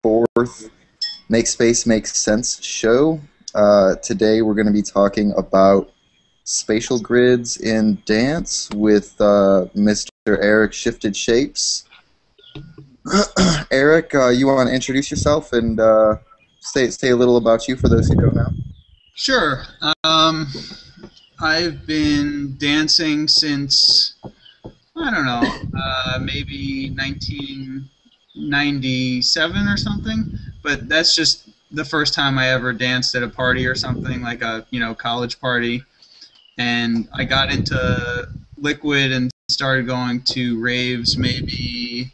4th Make Space Make Sense show. Today we're going to be talking about spatial grids in dance with Mr. Eric shiftedShapes. Eric, you want to introduce yourself and say a little about you for those who don't know? Sure. I've been dancing since, I don't know, maybe 1997 or something, but that's just the first time I ever danced at a party or something, like a college party. And I got into liquid and started going to raves maybe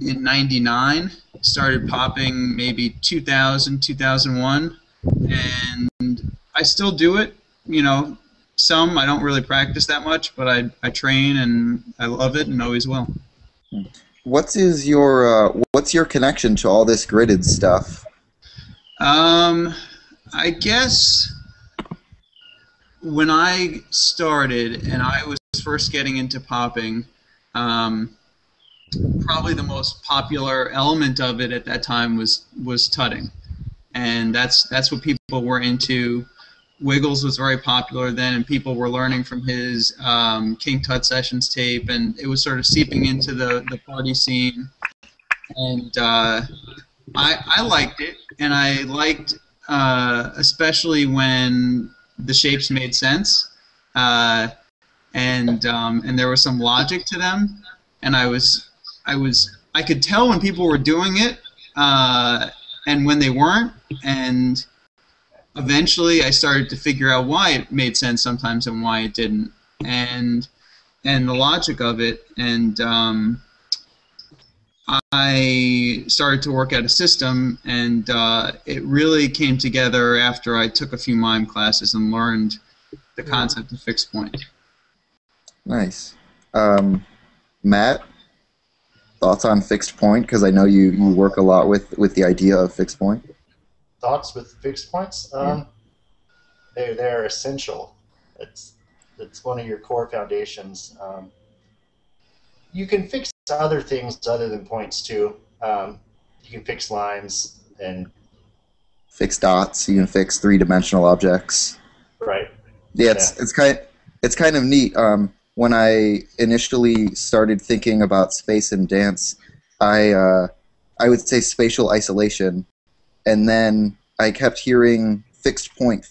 in 99, started popping maybe 2000, 2001, and I still do it, some. I don't really practice that much, but I train and I love it and always will. What's your connection to all this gridded stuff? I guess when I started and I was first getting into popping, probably the most popular element of it at that time was tutting, and that's what people were into. Wiggles was very popular then, and people were learning from his King Tut Sessions tape, and it was sort of seeping into the party scene. And I liked it, and I liked especially when the shapes made sense, and there was some logic to them, and I could tell when people were doing it and when they weren't, and eventually I started to figure out why it made sense sometimes and why it didn't, and the logic of it, and I started to work out a system, and it really came together after I took a few mime classes and learned the concept of fixed point. Nice. Matt, thoughts on fixed point? Because I know you work a lot with the idea of fixed point. Thoughts with fixed points? They're essential. It's one of your core foundations. You can fix other things other than points too. You can fix lines and fix dots. You can fix three-dimensional objects. Right. Yeah, it's kind of neat. When I initially started thinking about space and dance, I would say spatial isolation. And then I kept hearing fixed point,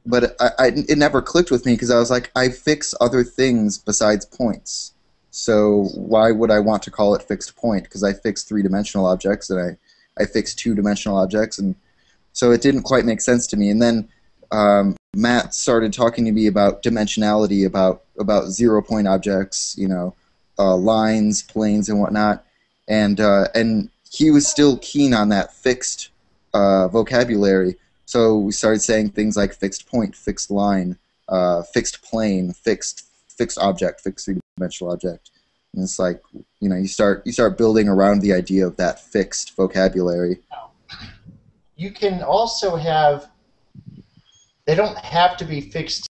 but it never clicked with me because I was like, I fix other things besides points. So why would I want to call it fixed point? Because I fix three-dimensional objects and I fix two-dimensional objects, and so it didn't quite make sense to me. And then Matt started talking to me about dimensionality, about 0-point objects, lines, planes, and whatnot, and he was still keen on that fixed vocabulary, so we started saying things like fixed point, fixed line, fixed plane, fixed object, fixed three-dimensional object, and it's like you start building around the idea of that fixed vocabulary. You can also have. They don't have to be fixed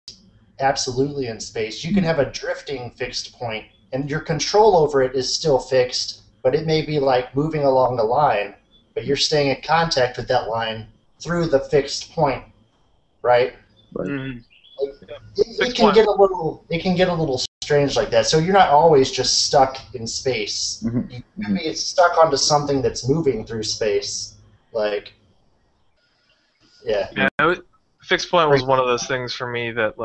absolutely in space. You can have a drifting fixed point, and your control over it is still fixed. But it may be like moving along the line, but you're staying in contact with that line through the fixed point, right? Mm-hmm. It can get a little strange like that. So you're not always just stuck in space. Mm-hmm. You can be stuck onto something that's moving through space, Yeah, fixed point was one of those things for me that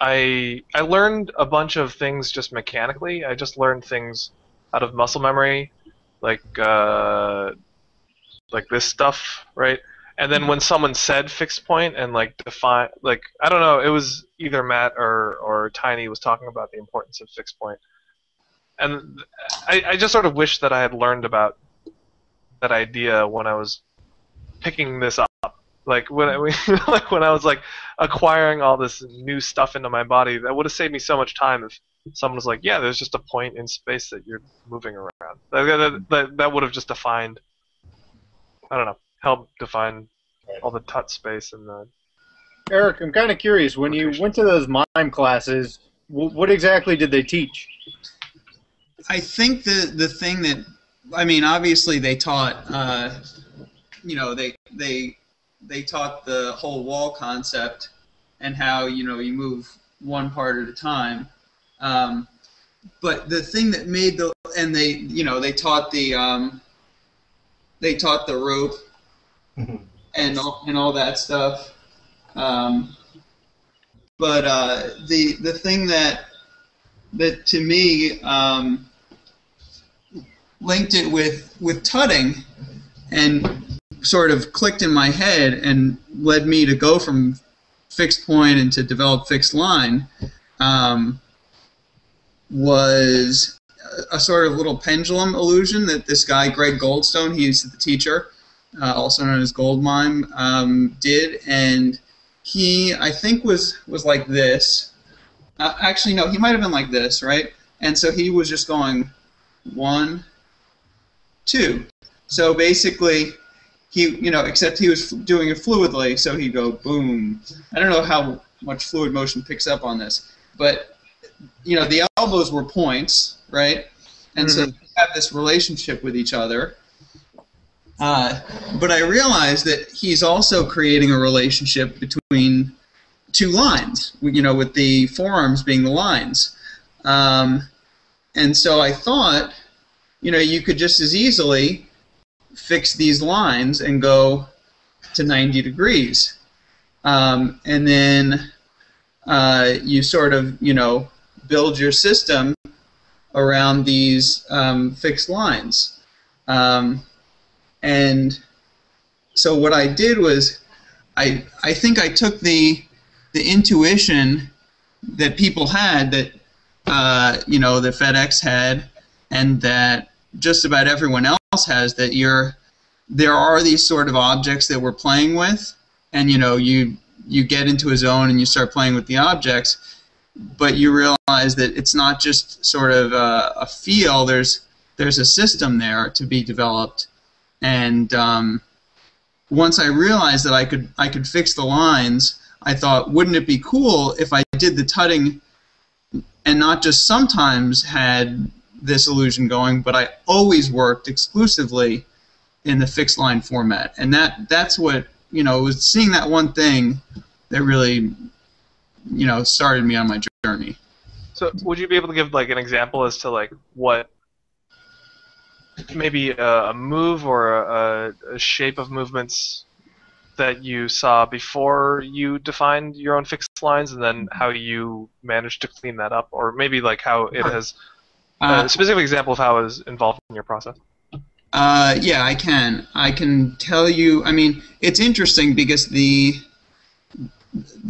I learned a bunch of things just mechanically. I just learned things out of muscle memory, like this stuff, right? And then when someone said fixed point and define, I don't know, it was either Matt or Tiny was talking about the importance of fixed point, and I just sort of wish that I had learned about that idea when I was picking this up. When I was acquiring all this new stuff into my body, that would have saved me so much time if someone was like, yeah, there's just a point in space that you're moving around. That would have just defined, I don't know, helped define all the tut space and the... Eric, I'm kind of curious, when you went to those mime classes, what exactly did they teach? I think the thing that I mean, obviously they taught, you know, they taught the whole wall concept and how, you know, you move one part at a time. But the thing that made and they, you know, they taught the rope and all that stuff. But the thing that to me linked it with tutting and sort of clicked in my head and led me to go from fixed point and to develop fixed line was a sort of little pendulum illusion that this guy, Greg Goldstone, he's the teacher, also known as Goldmime, did, and he, I think, was like this. Actually, no, he might have been like this, right? And so he was just going 1, 2. So basically, he, you know, except he was doing it fluidly, so he'd go boom. I don't know how much fluid motion picks up on this, but you know, the elbows were points, right? And so they have this relationship with each other. But I realized that he's also creating a relationship between two lines, you know, with the forearms being the lines. And so I thought, you know, you could just as easily fix these lines and go to 90 degrees. And then you sort of, you know, build your system around these fixed lines. And so what I did was I think I took the intuition that people had, that you know, that FedEx had, and that just about everyone else has, that there are these sort of objects that we're playing with, and you know, you get into a zone and you start playing with the objects, but you realize that it's not just sort of a feel. There's a system there to be developed, and once I realized that I could fix the lines, I thought, wouldn't it be cool if I did the tutting and not just sometimes had this illusion going, but I always worked exclusively in the fixed line format. And that's what, you know, it was seeing that one thing that really, you know, started me on my journey. So would you be able to give like an example as to like what maybe a move or a shape of movements that you saw before you defined your own fixed lines, and then how you managed to clean that up, or maybe like how it has a specific example of how it was involved in your process? Yeah, I can tell you. I mean, it's interesting because the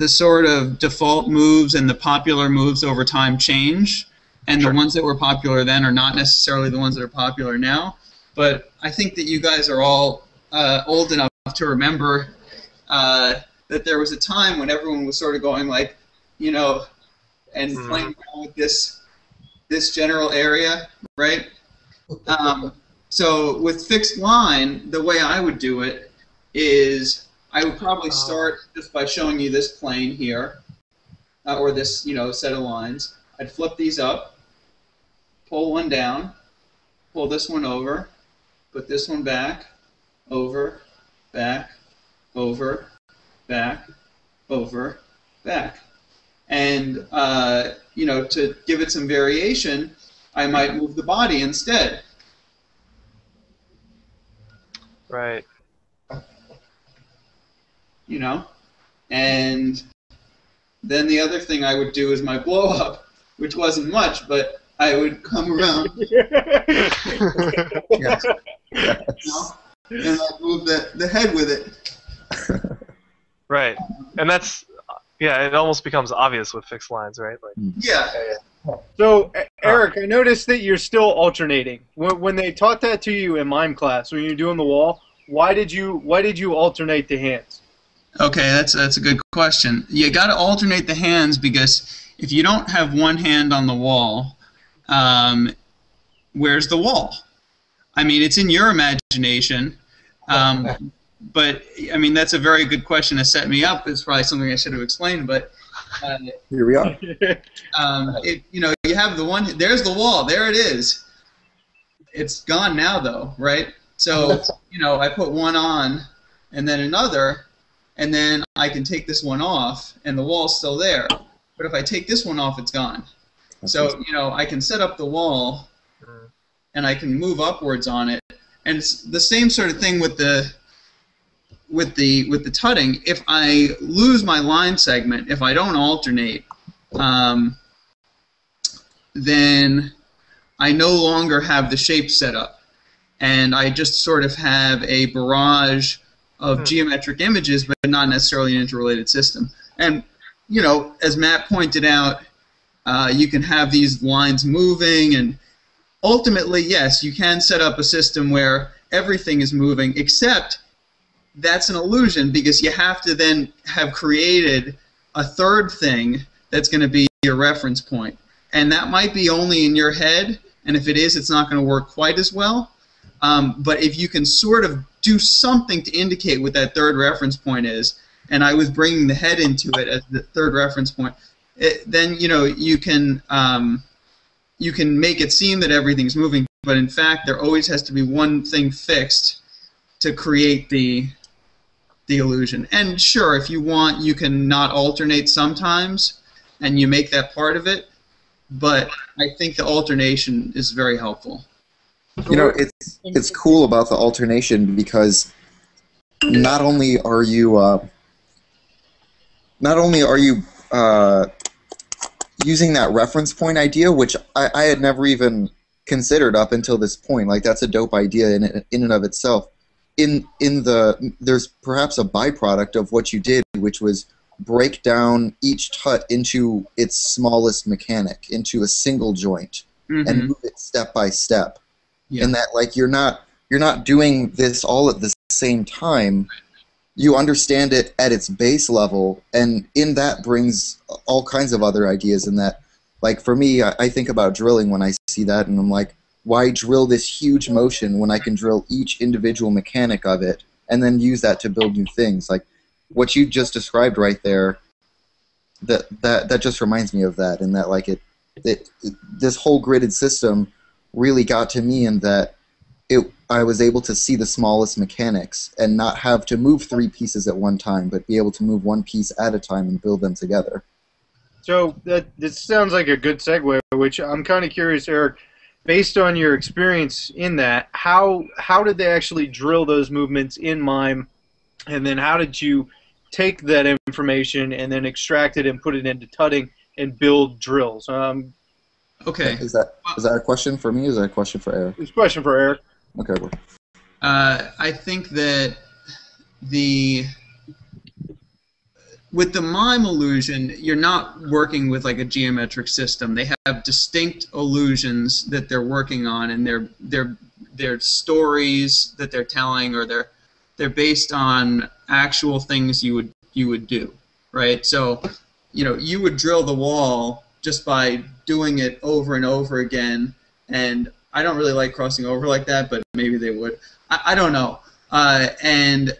sort of default moves and the popular moves over time change, and the ones that were popular then are not necessarily the ones that are popular now. But I think that you guys are all old enough to remember that there was a time when everyone was sort of going like, you know, and playing around with this general area, right? So with fixed line, the way I would do it is I would probably start just by showing you this plane here, or this, you know, set of lines. I'd flip these up, pull one down, pull this one over, put this one back, over, back, over, back, over, back. And, you know, to give it some variation, I might move the body instead. Right. You know? And then the other thing I would do is my blow up, which wasn't much, but I would come around. Yes. You know? And I'd move the head with it. Right. And that's, yeah, it almost becomes obvious with fixed lines, right? Like, Yeah. So, Eric, I noticed that you're still alternating. When they taught that to you in mime class, when you're doing the wall, why did you alternate the hands? Okay, that's a good question. You got to alternate the hands because if you don't have one hand on the wall, where's the wall? I mean, it's in your imagination, but I mean that's a very good question to set me up. It's probably something I should have explained, but Here we are. you know, you have the one. There's the wall. There it is. It's gone now, though, right? So, I put one on and then another, and then I can take this one off, and the wall's still there. But if I take this one off, it's gone. So, I can set up the wall, and I can move upwards on it. And it's the same sort of thing with the tutting. If I lose my line segment, if I don't alternate, then I no longer have the shape set up, and I just sort of have a barrage of geometric images, but not necessarily an interrelated system. And as Matt pointed out, you can have these lines moving, and ultimately, yes, you can set up a system where everything is moving, except that's an illusion, because you have to then have created a third thing that's going to be your reference point. And that might be only in your head, and if it is, it's not going to work quite as well. But if you can sort of do something to indicate what that third reference point is, and I was bringing the head into it as the third reference point, then you can make it seem that everything's moving, but in fact there always has to be one thing fixed to create the illusion. And sure, if you want, you can not alternate sometimes, and you make that part of it. But I think the alternation is very helpful. It's cool about the alternation because not only are you using that reference point idea, which I had never even considered up until this point. Like, that's a dope idea in and of itself. There's perhaps a byproduct of what you did, which was break down each tut into its smallest mechanic, into a single joint, and move it step by step. Yeah. And that, like, you're not doing this all at the same time. You understand it at its base level, and in that brings all kinds of other ideas. In that, like, for me, I think about drilling when I see that, and I'm like, why drill this huge motion when I can drill each individual mechanic of it and then use that to build new things? Like, what you just described right there, that just reminds me of that, and that, like, this whole gridded system really got to me in that I was able to see the smallest mechanics and not have to move 3 pieces at one time, but be able to move 1 piece at a time and build them together. So this sounds like a good segue, which I'm kind of curious, Eric, based on your experience in that, how did they actually drill those movements in MIME, and then how did you take that information and then extract it and put it into tutting and build drills? Okay. Is that a question for me, or is that a question for Eric? It's a question for Eric. Okay. Well. I think that with the MIME illusion, you're not working with like a geometric system. They have distinct illusions that they're working on, and they're stories that they're telling, or they're based on actual things you would do, right? So, you would drill the wall just by doing it over and over again, and I don't really like crossing over like that, but maybe they would. I don't know. And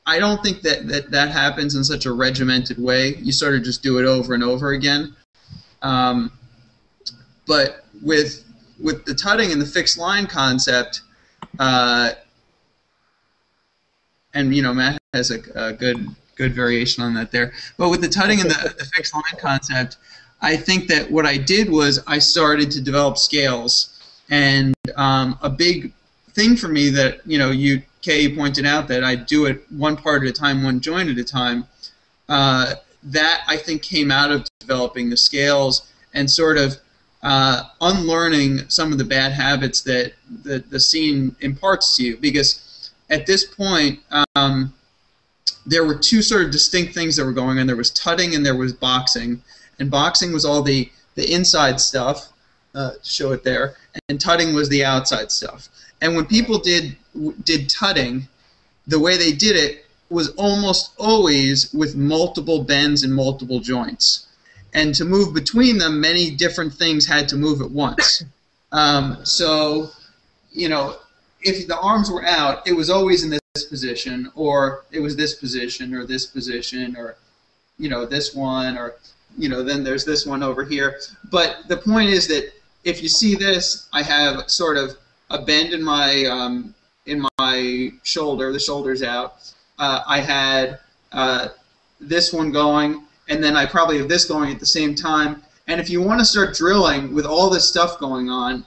I don't think that happens in such a regimented way. You sort of just do it over and over again. But with the tutting and the fixed line concept, and Matt has a good variation on that there. But with the tutting and the fixed line concept, I think that what I did was I started to develop scales, and a big thing for me that Kay pointed out, that I do it one part at a time, one joint at a time. That I think came out of developing the scales and sort of unlearning some of the bad habits that the scene imparts to you, because at this point there were 2 sort of distinct things that were going on. There was tutting and there was boxing. And boxing was all the inside stuff, show it there, and tutting was the outside stuff. And when people did tutting, the way they did it was almost always with multiple bends and multiple joints. And to move between them, many different things had to move at once. So, if the arms were out, it was always in this position, or it was this position, or this position, or this one, or then there's this one over here. But the point is that if you see this, I have sort of a bend in my shoulder. The shoulder's out. I had this one going, and then I probably have this going at the same time. And if you want to start drilling with all this stuff going on,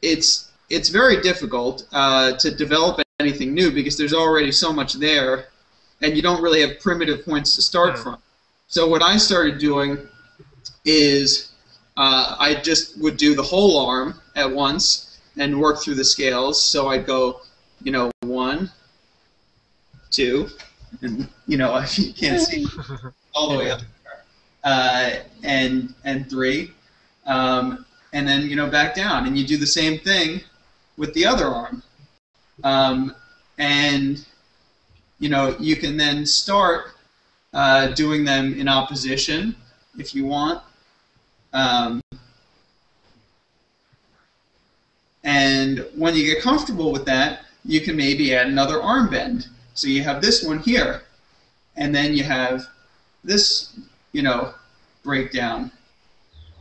it's very difficult to develop anything new because there's already so much there, and you don't really have primitive points to start from. So what I started doing is I just would do the whole arm at once and work through the scales. So I'd go, 1, 2, and if you can't see, all the way up there, and 3, and then back down, and you do the same thing with the other arm, and you can then start doing them in opposition if you want. And when you get comfortable with that, you can maybe add another arm bend. So you have this one here, and then you have this, breakdown.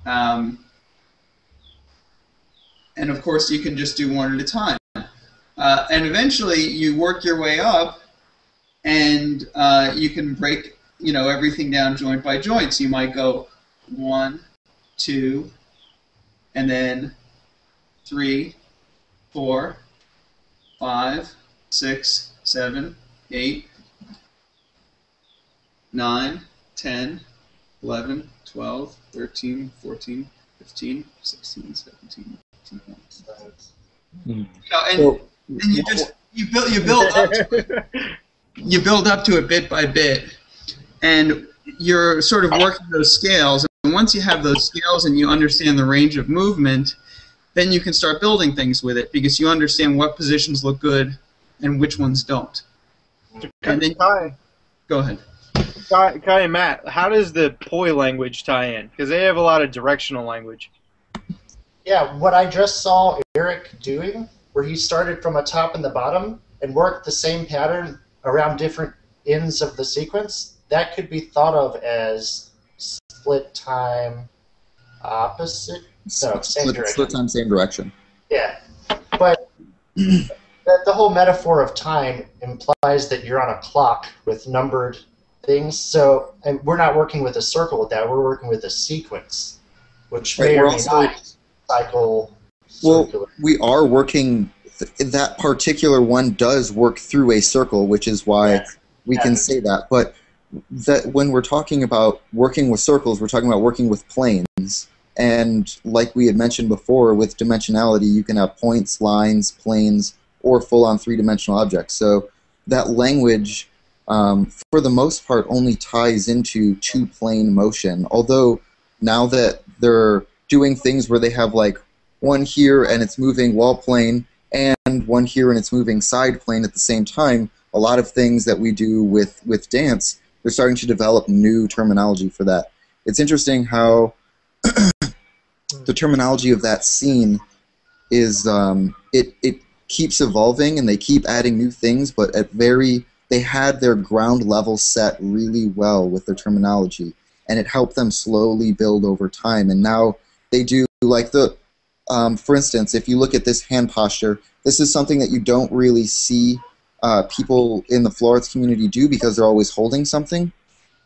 And of course, you can just do one at a time. And eventually, you work your way up, and you can break, everything down joint by joint. So you might go 1, 2, and then 3, 4, 5, 6, 7, 8, 9, 10, 11, 12, 13, 14, 15, 16, 17, 18, 19. And you build up to it bit by bit, and you're sort of working those scales. And once you have those scales and you understand the range of movement, then you can start building things with it because you understand what positions look good and which ones don't. And then go ahead. Kai and Matt, how does the POI language tie in? Because they have a lot of directional language. Yeah, what I just saw Eric doing, where he started from a top and the bottom and worked the same pattern around different ends of the sequence, that could be thought of as split time opposite. No, same direction. Split time, same direction. Yeah, but the whole metaphor of time implies that you're on a clock with numbered things. So, and we're not working with a circle with that. We're working with a sequence, which may or may not cycle. Well, we are working. That particular one does work through a circle, which is why we can say that. But that when we're talking about working with circles, we're talking about working with planes. And like we had mentioned before, with dimensionality, you can have points, lines, planes, or full-on three-dimensional objects. So that language, for the most part, only ties into two-plane motion. Although now that they're doing things where they have like one here and it's moving wall plane, and one here and it's moving side plane at the same time, a lot of things that we do with dance, they're starting to develop new terminology for that. It's interesting how the terminology of that scene is it keeps evolving and they keep adding new things, but they had their ground level set really well with their terminology, and it helped them slowly build over time. And now they do like for instance, if you look at this hand posture, this is something that you don't really see people in the floor arts community do because they're always holding something.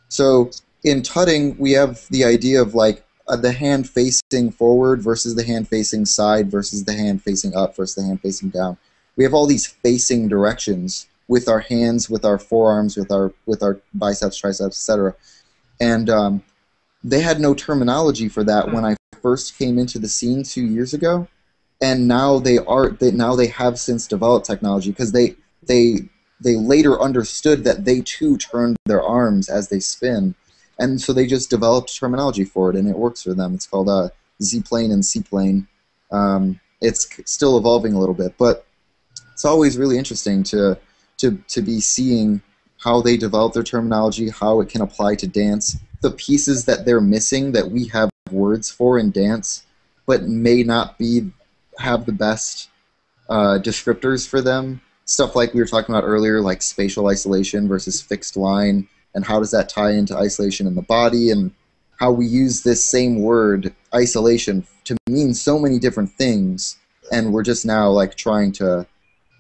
So in tutting, we have the idea of like the hand facing forward versus the hand facing side versus the hand facing up versus the hand facing down. We have all these facing directions with our hands, with our forearms, with our biceps, triceps, etc. And they had no terminology for that when I first came into the scene 2 years ago, and now they have since developed technology because they later understood that they too turned their arms as they spin. And so they just developed terminology for it, and it works for them. It's called Z-plane and C-plane. It's still evolving a little bit, but it's always really interesting to be seeing how they develop their terminology, how it can apply to dance, the pieces that they're missing that we have words for in dance, but may not have the best descriptors for them. Stuff like we were talking about earlier, like spatial isolation versus fixed line, and how does that tie into isolation in the body, and how we use this same word, isolation, to mean so many different things, and we're just now like trying to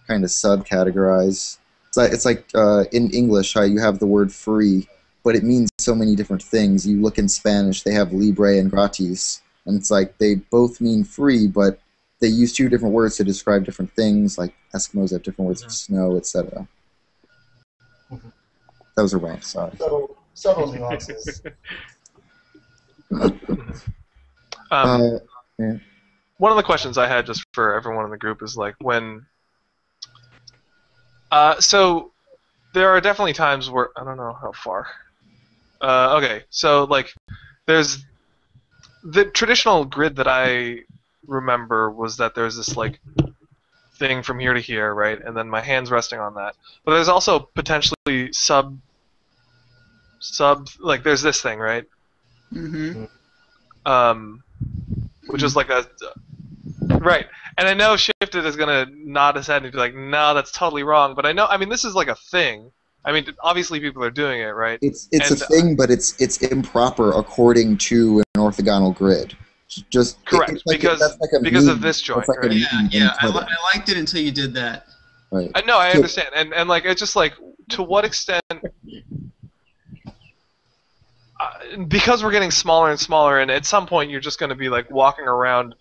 kind of subcategorize. It's like in English how you have the word free, but it means so many different things. You look in Spanish, they have libre and gratis, and it's like they both mean free, but they use two different words to describe different things, like Eskimos have different words for snow, etc. That was a rant, sorry. Subtle nuances. Yeah. One of the questions I had just for everyone in the group is like when. So there are definitely times where I don't know how far. Okay, so like there's the traditional grid that I remember was that there's this like thing from here to here, right, and then my hand's resting on that. But there's also potentially sub like there's this thing, right? Mm-hmm. Which is like a right. And I know Shifted is gonna nod his head and be like, "No, that's totally wrong." But I mean, this is like a thing. I mean, obviously people are doing it, right? It's a thing, but it's improper according to an orthogonal grid. Just correct, it's like because of this joint. Like right? Yeah. I liked it until you did that. Right. I know, I understand, and like it's just like to what extent. Because we're getting smaller and smaller, and at some point you're just going to be like walking around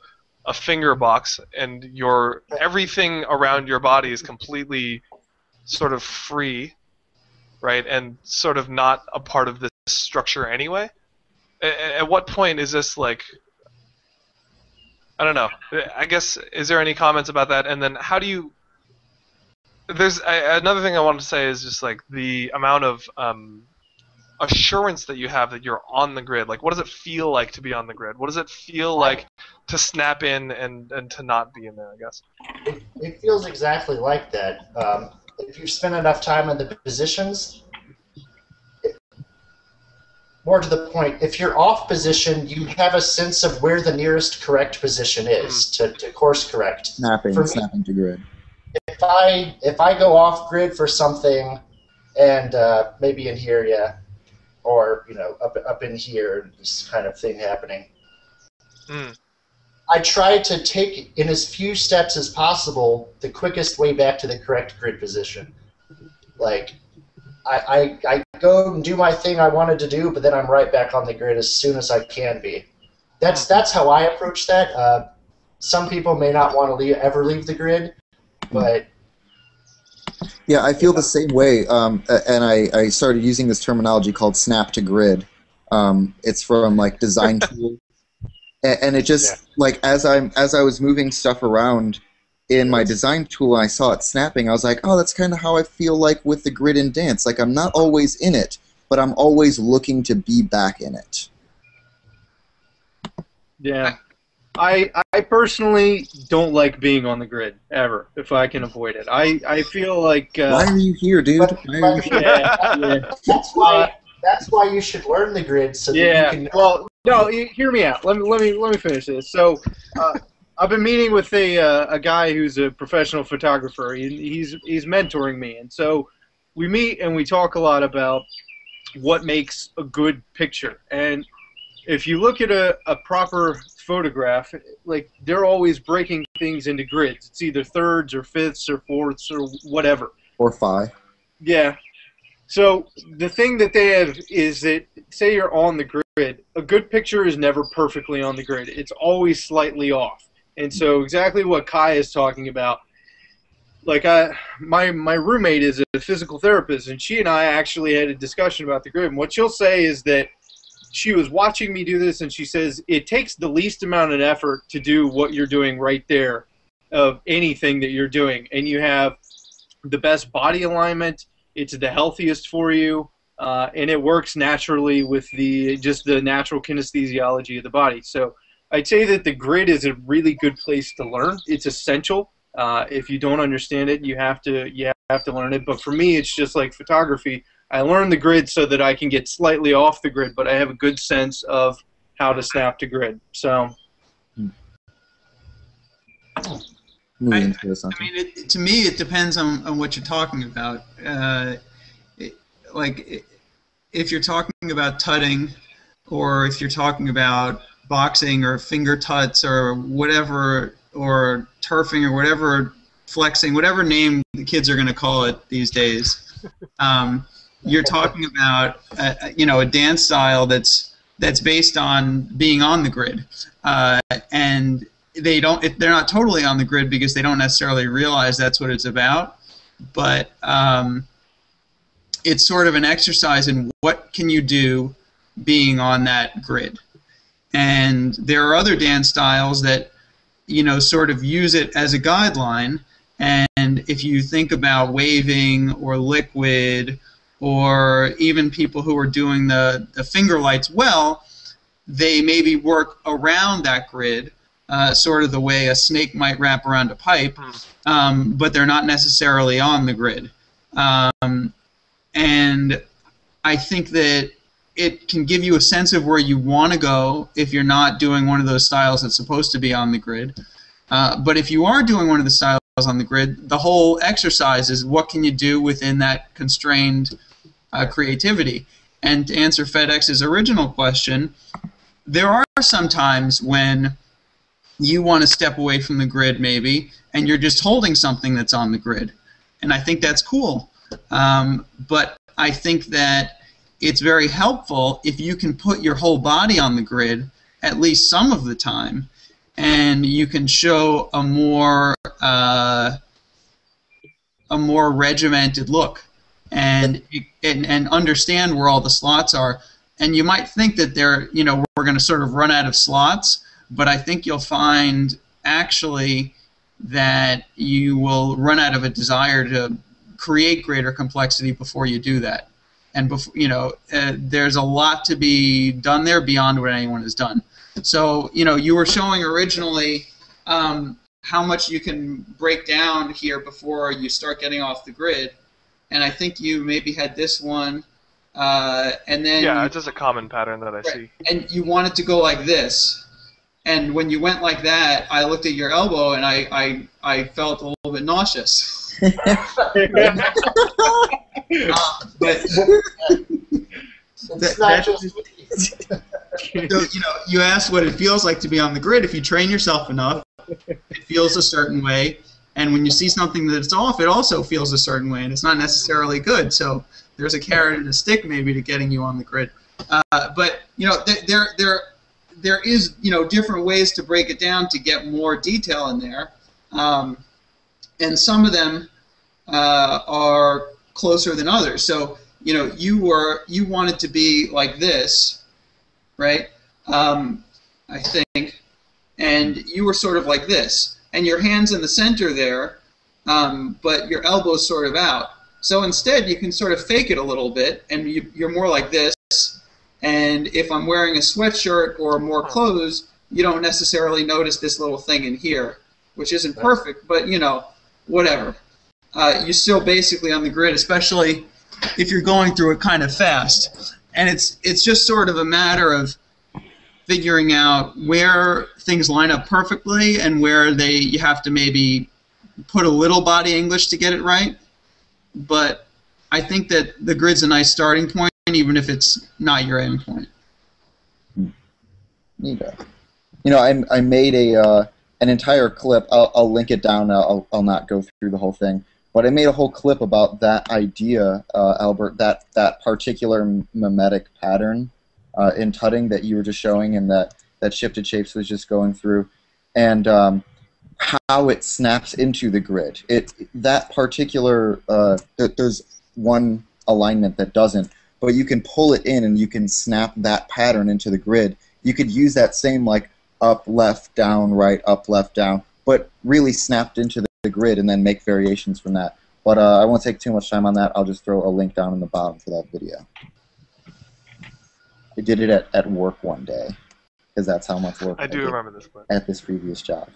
a finger box, and everything around your body is completely sort of free, right, and sort of not a part of this structure anyway. At what point is this like? I don't know. I guess is there any comments about that? And then how do you? There's another thing I wanted to say is just like the amount of assurance that you have that you're on the grid. Like, what does it feel like to be on the grid? What does it feel like to snap in and to not be in there, I guess? It feels exactly like that. If you spend enough time in the positions, more to the point, if you're off position, you have a sense of where the nearest correct position is to course correct. Snapping to grid. If I go off grid for something, and maybe in here, yeah, or up in here, this kind of thing happening. I try to take in as few steps as possible the quickest way back to the correct grid position. Like I go and do my thing I wanted to do, but then I'm right back on the grid as soon as I can be. That's how I approach that. Some people may not want to ever leave the grid, but yeah, I feel the same way, and I started using this terminology called snap to grid. It's from like design tool, and it just like as I was moving stuff around in my design tool, and I saw it snapping. I was like, oh, that's kind of how I feel like with the grid in dance. Like I'm not always in it, but I'm always looking to be back in it. Yeah. I personally don't like being on the grid ever if I can avoid it. I feel like why are you here, dude? That's why you should learn the grid so that you can. Well, no, hear me out. Let me finish this. So, I've been meeting with a guy who's a professional photographer. He's mentoring me, and so we meet and we talk a lot about what makes a good picture. And if you look at a proper photograph, like they're always breaking things into grids. It's either thirds or fifths or fourths or whatever. Or phi. Yeah. So the thing that they have is that, say you're on the grid, a good picture is never perfectly on the grid. It's always slightly off. And so exactly what Kai is talking about, like my roommate is a physical therapist, and she and I actually had a discussion about the grid. And what she'll say is that she was watching me do this, and she says it takes the least amount of effort to do what you're doing right there of anything that you're doing. And you have the best body alignment. It's the healthiest for you, and it works naturally with just the natural kinesthesiology of the body. So I'd say that the grid is a really good place to learn. It's essential. If you don't understand it, you have to learn it. But for me, it's just like photography. I learn the grid so that I can get slightly off the grid, but I have a good sense of how to snap to grid. So, I mean, to me, it depends on what you're talking about. If you're talking about tutting or if you're talking about boxing or finger tuts or whatever, or turfing or whatever, flexing, whatever name the kids are going to call it these days. You're talking about a dance style that's based on being on the grid, and they're not totally on the grid because they don't necessarily realize that's what it's about, but it's sort of an exercise in what can you do being on that grid. And there are other dance styles that sort of use it as a guideline, and if you think about waving or liquid, or even people who are doing the finger lights well, they maybe work around that grid, sort of the way a snake might wrap around a pipe, but they're not necessarily on the grid. And I think that it can give you a sense of where you want to go if you're not doing one of those styles that's supposed to be on the grid. But if you are doing one of the styles on the grid, the whole exercise is what can you do within that constrained creativity. And to answer FedEx's original question, there are some times when you want to step away from the grid maybe, and you're just holding something that's on the grid. And I think that's cool. But I think that it's very helpful if you can put your whole body on the grid at least some of the time, and you can show a more regimented look, and understand where all the slots are. And you might think that we're going to sort of run out of slots, but I think you'll find actually that you will run out of a desire to create greater complexity before you do that. And there's a lot to be done there beyond what anyone has done. So you were showing originally how much you can break down here before you start getting off the grid, and I think you maybe had this one, and then it's just a common pattern that I see. And you wanted to go like this, and when you went like that, I looked at your elbow and I felt a little bit nauseous. But it's not just so, you asked what it feels like to be on the grid. If you train yourself enough, it feels a certain way, and when you see something that's off, it also feels a certain way, and it's not necessarily good. So there's a carrot and a stick maybe to getting you on the grid. But there is different ways to break it down to get more detail in there, and some of them are closer than others. So you wanted to be like this, right? I think, and you were sort of like this, and your hand's in the center there, but your elbow's sort of out. So instead, you can sort of fake it a little bit, and you're more like this. And if I'm wearing a sweatshirt or more clothes, you don't necessarily notice this little thing in here, which isn't perfect, but whatever. You're still basically on the grid, especially if you're going through it kind of fast. And it's just sort of a matter of figuring out where things line up perfectly and where you have to maybe put a little body English to get it right. But I think that the grid's a nice starting point, even if it's not your end point. Neato. I made an entire clip. I'll link it down. I'll not go through the whole thing. But I made a whole clip about that idea, Albert, that particular mimetic pattern in tutting that you were just showing, and that Shifted Shapes was just going through, and how it snaps into the grid. That particular there's one alignment that doesn't, but you can pull it in and you can snap that pattern into the grid. You could use that same up, left, down, right, up, left, down, but really snapped into the grid and then make variations from that. But I won't take too much time on that. I'll just throw a link down in the bottom for that video. I did it at work one day, because that's how much work I do remember this clip. At this previous job.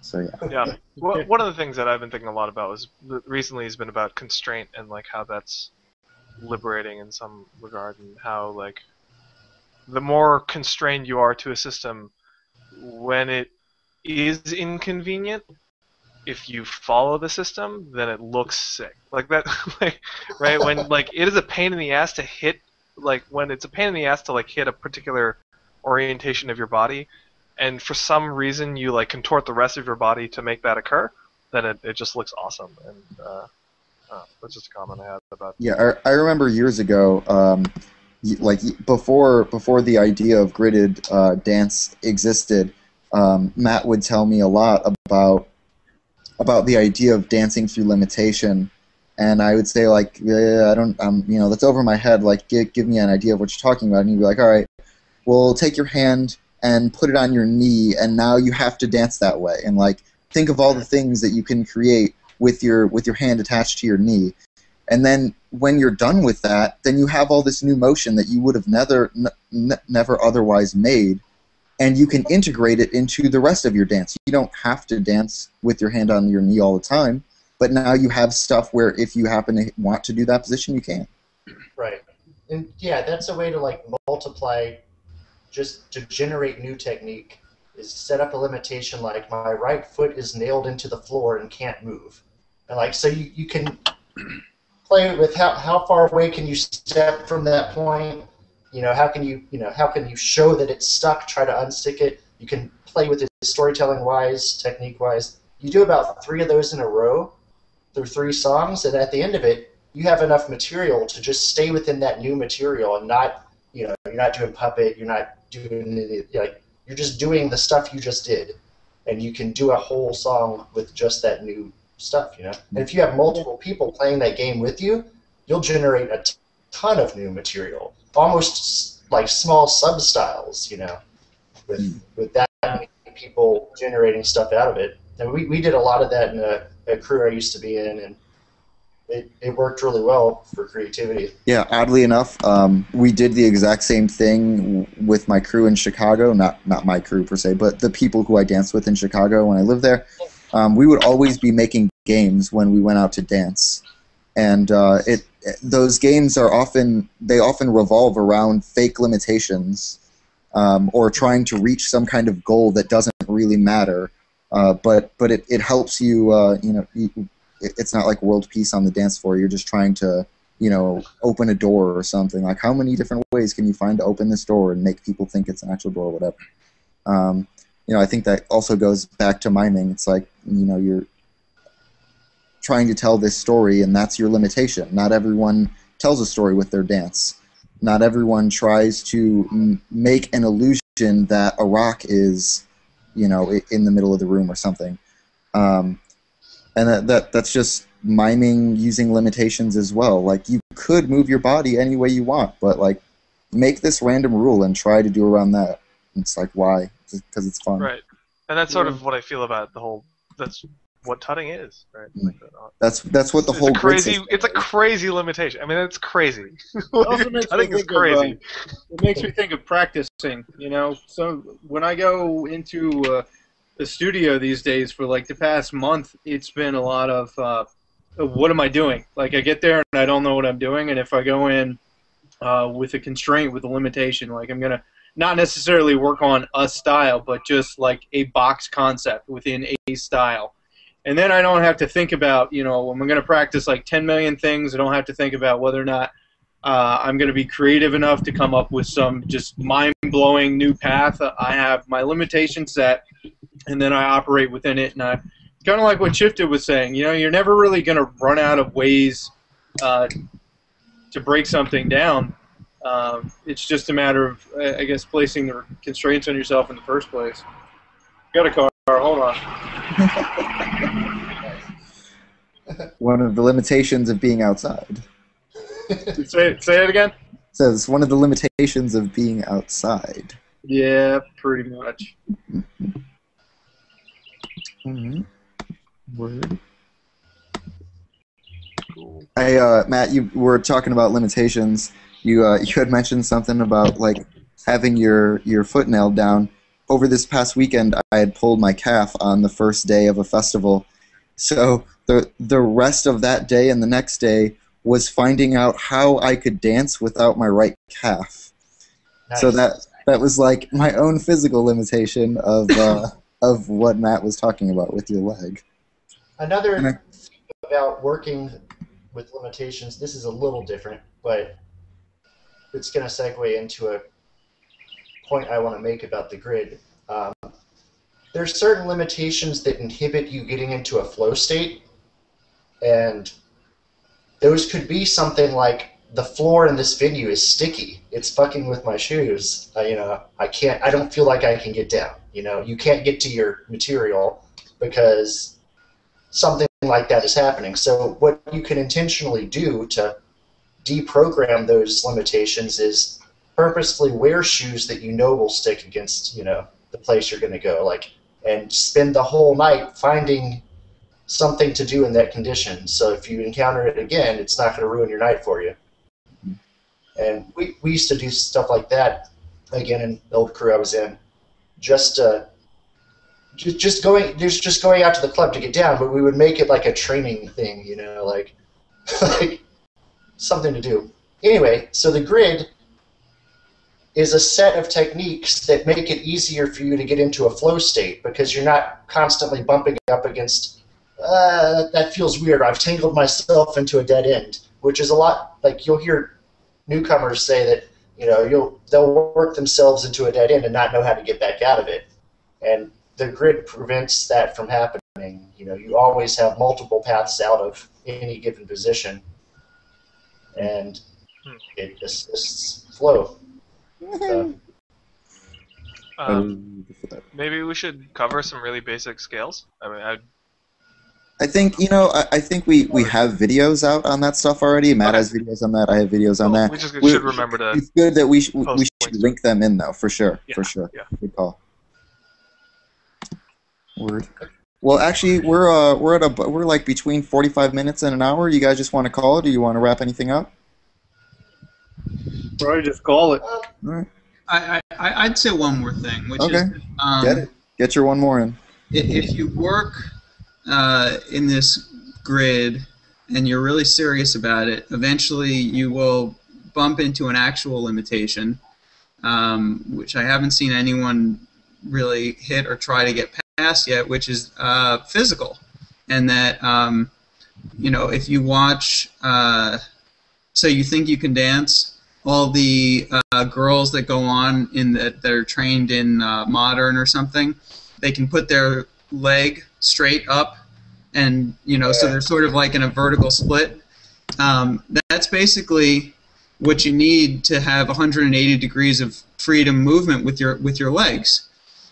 So yeah. Yeah. Well, one of the things that I've been thinking a lot about recently has been about constraint and how that's liberating in some regard, and how the more constrained you are to a system, when it is inconvenient, if you follow the system, then it looks sick. Like that, right? When it is a pain in the ass to hit like when it's a pain in the ass to like hit a particular orientation of your body, and for some reason you like contort the rest of your body to make that occur, then it just looks awesome. And that's just a comment I had about. Yeah, I remember years ago, like before the idea of gridded dance existed, Matt would tell me a lot about the idea of dancing through limitation, and I would say like, I don't, that's over my head. Like, give me an idea of what you're talking about, and he'd be like, all right, well, take your hand and put it on your knee, and now you have to dance that way, and like think of all the things that you can create with your hand attached to your knee. And then when you're done with that, then you have all this new motion that you would have never otherwise made, and you can integrate it into the rest of your dance. You don't have to dance with your hand on your knee all the time, but now you have stuff where if you happen to want to do that position, you can. Right. And yeah, that's a way to like multiply, just to generate new technique, is set up a limitation like my right foot is nailed into the floor and can't move. And like, so you can play with how far away can you step from that point. How can you show that it's stuck, try to unstick it. You can play with it storytelling-wise, technique-wise. You do about 3 of those in a row through 3 songs, and at the end of it, you have enough material to just stay within that new material and not, you're not doing puppet, you're not doing, you're just doing the stuff you just did, and you can do a whole song with just that new stuff, And if you have multiple people playing that game with you, you'll generate a ton of new material, almost like small sub-styles, with that many people generating stuff out of it. And we did a lot of that in a crew I used to be in, and it worked really well for creativity. Yeah, oddly enough, we did the exact same thing with my crew in Chicago. Not my crew per se, but the people who I danced with in Chicago when I lived there. We would always be making games when we went out to dance, and those games often revolve around fake limitations, or trying to reach some kind of goal that doesn't really matter. But it helps you. It's not like world peace on the dance floor. You're just trying to, open a door or something. Like, how many different ways can you find to open this door and make people think it's an actual door or whatever? I think that also goes back to miming. It's like, you're trying to tell this story, and that's your limitation. Not everyone tells a story with their dance. Not everyone tries to make an illusion that a rock is, in the middle of the room or something. And that's just miming using limitations as well. Like, you could move your body any way you want, but like, make this random rule and try to do around that. It's like, why? Because it's fun. Right. And that's sort of what I feel about the whole. That's what tutting is, right? Like that's what the whole. It's a crazy limitation. I mean, it's crazy. Tutting is crazy. It makes me think of practicing. So when I go into the studio these days for like the past month, it's been a lot of what am I doing? Like, I get there and I don't know what I'm doing, and if I go in with a constraint, with a limitation, like I'm gonna not necessarily work on a style, but just like a box concept within a style. And then I don't have to think about, when I'm going to practice like 10 million things, I don't have to think about whether or not I'm going to be creative enough to come up with some just mind-blowing new path. I have my limitation set, and then I operate within it. And kind of like what Shifted was saying, you're never really going to run out of ways to break something down. It's just a matter of, I guess, placing the constraints on yourself in the first place. Got a car. Hold on. One of the limitations of being outside. Say it again? It says one of the limitations of being outside. Yeah, pretty much. Word. Matt, you were talking about limitations. You had mentioned something about like having your foot nailed down. Over this past weekend, I had pulled my calf on the first day of a festival. So the rest of that day and the next day was finding out how I could dance without my right calf. Nice. So that was like my own physical limitation of what Matt was talking about with your leg. Another thing about working with limitations, this is a little different, but it's going to segue into a point I want to make about the grid. There's certain limitations that inhibit you getting into a flow state, and those could be something like the floor in this venue is sticky. It's fucking with my shoes. I don't feel like I can get down. You can't get to your material because something like that is happening. So what you can intentionally do to deprogram those limitations is purposefully wear shoes that will stick against, the place you're going to go, and spend the whole night finding something to do in that condition. So if you encounter it again, it's not going to ruin your night for you. And we used to do stuff like that, again, in the old crew I was in, just going out to the club to get down, but we would make it like a training thing, like something to do. Anyway, so the grid is a set of techniques that make it easier for you to get into a flow state because you're not constantly bumping up against, that feels weird, I've tangled myself into a dead end, which is a lot, like you'll hear newcomers say that, they'll work themselves into a dead end and not know how to get back out of it. And the grid prevents that from happening. You always have multiple paths out of any given position, and it assists flow. Maybe we should cover some really basic scales. I think I think we have videos out on that stuff already. Matt has videos on that. I have videos on that. We just should remember to. It's good that we should link them in though, for sure. Yeah, for sure. Yeah. Good call. Word. Well, actually, we're like between 45 minutes and an hour. You guys just want to call it, or you want to wrap anything up? Probably just call it. All right. I'd say one more thing, which Okay. is Get your one more in. If you work in this grid and you're really serious about it, eventually you will bump into an actual limitation, which I haven't seen anyone really hit or try to get past yet, which is physical. And that, if you watch, so you think you can dance, all the girls that go on that are trained in modern or something, they can put their leg straight up, and so they're sort of like in a vertical split. That's basically what you need to have 180 degrees of freedom movement with your legs.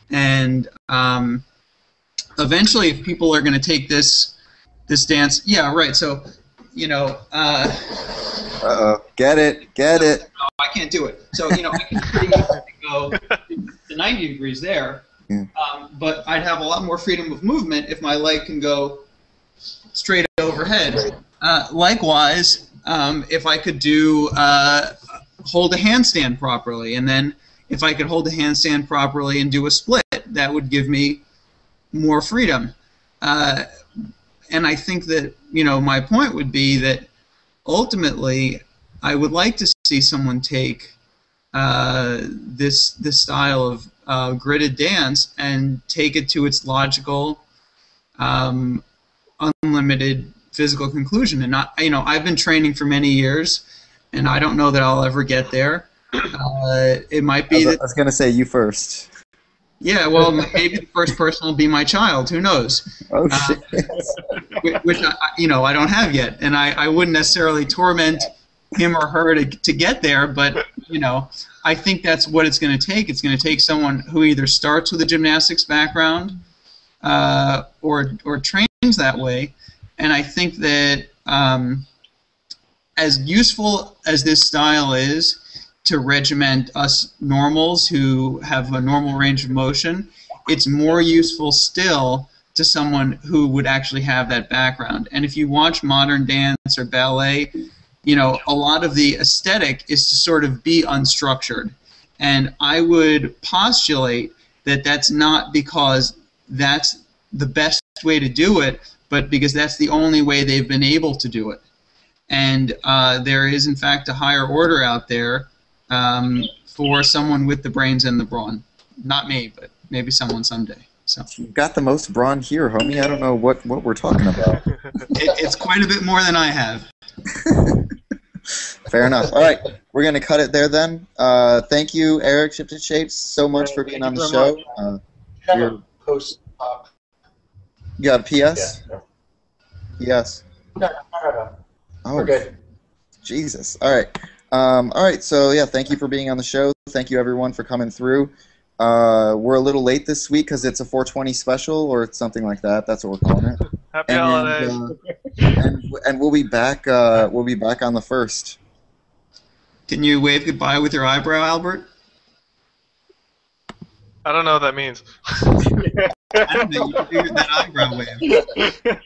And eventually, if people are going to take this dance, yeah, right. So Get it. No, I can't do it. So I can pretty easily go to 90 degrees there. Yeah. But I'd have a lot more freedom of movement if my leg can go straight overhead. Likewise, if I could hold a handstand properly, and then if I could hold a handstand properly and do a split, that would give me more freedom. And I think that my point would be that ultimately I would like to see someone take this style of gridded dance and take it to its logical, unlimited physical conclusion. And I've been training for many years, and I don't know that I'll ever get there. It might be I was going to say you first. Yeah, well, maybe the first person will be my child. Who knows? Oh shit! Which I don't have yet, and I wouldn't necessarily torment him or her to get there. But I think that's what it's going to take. It's going to take someone who either starts with a gymnastics background or trains that way. And I think that as useful as this style is to regiment us normals who have a normal range of motion, it's more useful still to someone who would actually have that background. And if you watch modern dance or ballet, a lot of the aesthetic is to sort of be unstructured. And I would postulate that that's not because that's the best way to do it, but because that's the only way they've been able to do it. And there is, in fact, a higher order out there for someone with the brains and the brawn. Not me, but maybe someone someday. So You've got the most brawn here, homie. I don't know what we're talking about. it's quite a bit more than I have. Fair enough. All right, we're gonna cut it there then. Thank you, Eric Shifted Shapes, so much for being on the show. Have a post. You got a Yeah. PS? Yes. No. Oh, We're good. Jesus. All right. All right. So yeah, thank you for being on the show. Thank you everyone for coming through. We're a little late this week because it's a 420 special or something like that. That's what we're calling it. Happy holidays. And we'll be back. We'll be back on the 1st. Can you wave goodbye with your eyebrow, Albert? I don't know what that means. I don't know. You can do that eyebrow wave.